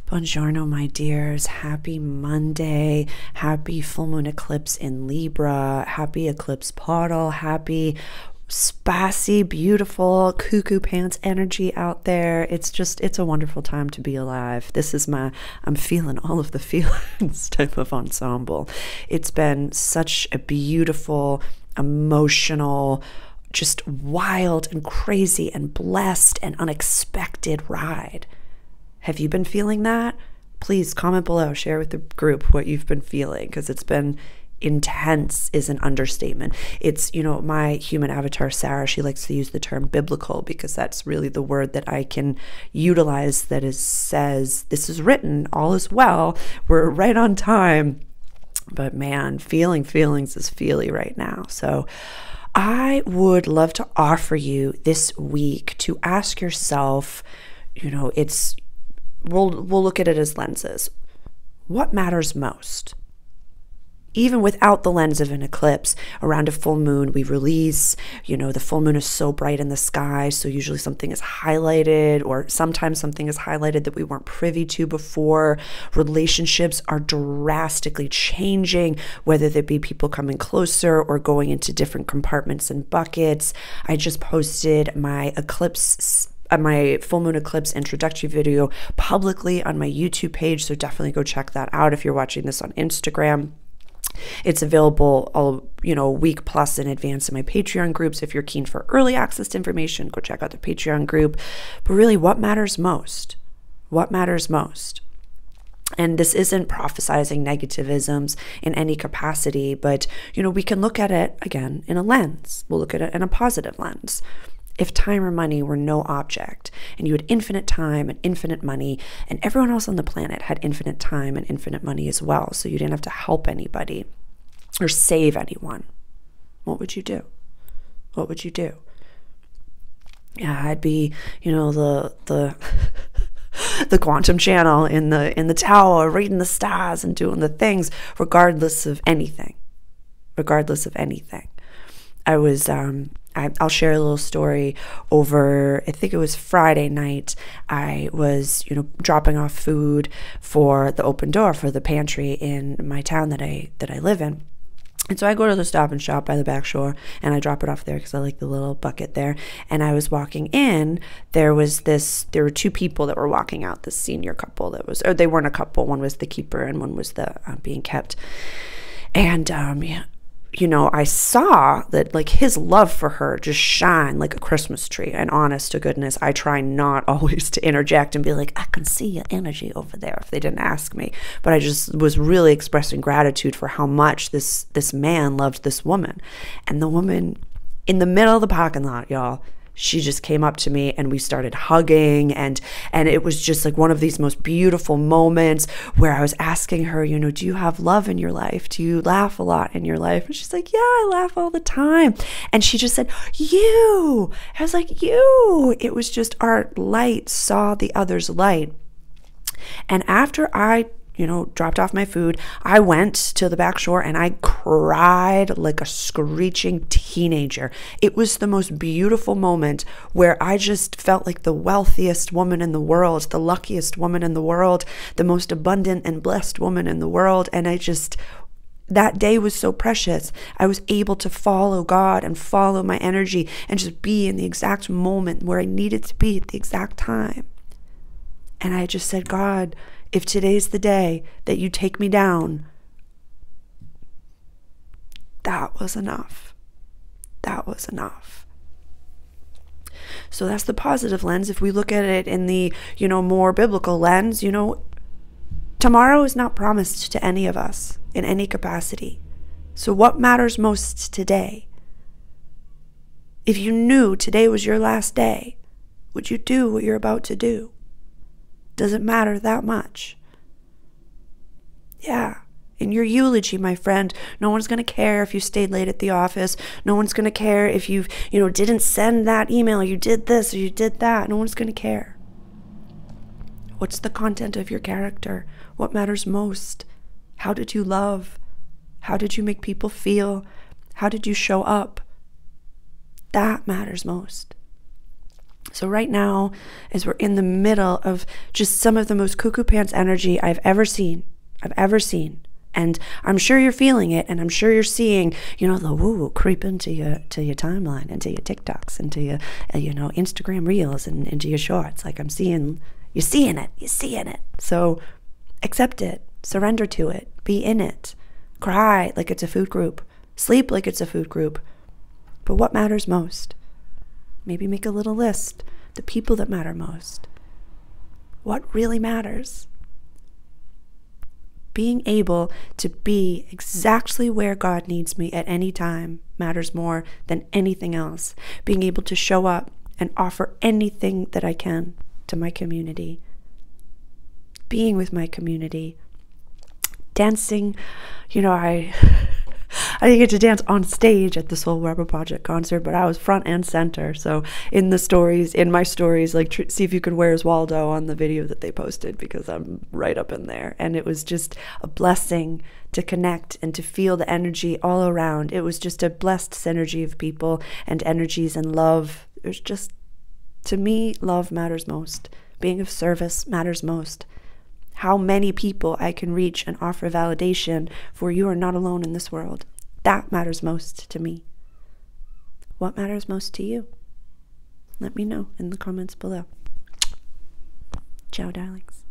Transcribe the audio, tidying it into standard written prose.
Buongiorno, my dears. Happy Monday. Happy full moon eclipse in Libra. Happy eclipse portal. Happy spassy, beautiful cuckoo pants energy out there. It's a wonderful time to be alive. This is I'm feeling all of the feelings type of ensemble. It's been such a beautiful, emotional, just wild and crazy and blessed and unexpected ride. Have you been feeling that? Please comment below, share with the group what you've been feeling, because it's been intense is an understatement. It's, my human avatar, Sarah, she likes to use the term biblical because that's really the word that I can utilize that says, this is written, all is well, we're right on time. But man, feelings is feely right now. So I would love to offer you this week to ask yourself, we'll look at it as lenses. What matters most? Even without the lens of an eclipse, around a full moon, we release, the full moon is so bright in the sky, so usually something is highlighted, or sometimes something is highlighted that we weren't privy to before. Relationships are drastically changing, whether there be people coming closer or going into different compartments and buckets. I just posted my full moon eclipse introductory video publicly on my YouTube page, so definitely go check that out if you're watching this on Instagram. It's available a week plus in advance in my Patreon groups. If you're keen for early access to information, go check out the Patreon group. But really, what matters most? What matters most? And this isn't prophesizing negativisms in any capacity, but we can look at it again in a lens. We'll look at it in a positive lens. If time or money were no object, and you had infinite time and infinite money, and everyone else on the planet had infinite time and infinite money as well, so you didn't have to help anybody or save anyone, what would you do? What would you do? Yeah, I'd be, the the quantum channel in the tower, reading the stars and doing the things, regardless of anything. Regardless of anything. I was I'll share a little story. Over, I think it was Friday night, I was, dropping off food for the open door for the pantry in my town that I live in. And so I go to the Stop and Shop by the back shore, and I drop it off there because I like the little bucket there. And I was walking in, there were two people that were walking out, this senior couple or they weren't a couple, one was the keeper and one was the being kept. And I saw that his love for her just shine like a Christmas tree. And honest to goodness, I try not always to interject and be like, I can see your energy over there, if they didn't ask me. But I just was really expressing gratitude for how much this man loved this woman. And the woman in the middle of the parking lot, y'all, she just came up to me and we started hugging, and it was just like one of these most beautiful moments where I was asking her, do you have love in your life? Do you laugh a lot in your life? And she's like, yeah, I laugh all the time. And she just said, you. I was like, you. It was just our light saw the other's light. And after I dropped off my food, I went to the back shore and I cried like a screeching teenager. It was the most beautiful moment where I just felt like the wealthiest woman in the world, the luckiest woman in the world, the most abundant and blessed woman in the world. And that day was so precious. I was able to follow God and follow my energy and just be in the exact moment where I needed to be at the exact time. And I just said, God, if today's the day that you take me down, that was enough. That was enough. So that's the positive lens. If we look at it in the, more biblical lens, tomorrow is not promised to any of us in any capacity. So what matters most today? If you knew today was your last day, would you do what you're about to do? Does it matter that much? Yeah. In your eulogy, my friend, no one's going to care if you stayed late at the office. No one's going to care if you didn't send that email, or you did this, or you did that. No one's going to care. What's the content of your character? What matters most? How did you love? How did you make people feel? How did you show up? That matters most. So right now, as we're in the middle of just some of the most cuckoo pants energy I've ever seen, and I'm sure you're feeling it, and I'm sure you're seeing, the woo creep into your timeline, into your TikToks, into your, Instagram reels, and into your shorts. Like you're seeing it. So accept it, surrender to it, be in it, cry like it's a food group, sleep like it's a food group. But what matters most? Maybe make a little list, the people that matter most. What really matters? Being able to be exactly where God needs me at any time matters more than anything else. Being able to show up and offer anything that I can to my community. Being with my community. Dancing, I didn't get to dance on stage at the Soul Rebel Project concert, but I was front and center. So in my stories, see if you can Where's Waldo on the video that they posted, because I'm right up in there. And it was just a blessing to connect and to feel the energy all around. It was just a blessed synergy of people and energies and love. It was just, to me, love matters most. Being of service matters most. How many people I can reach and offer validation for you are not alone in this world. That matters most to me. What matters most to you? Let me know in the comments below. Ciao, darlings.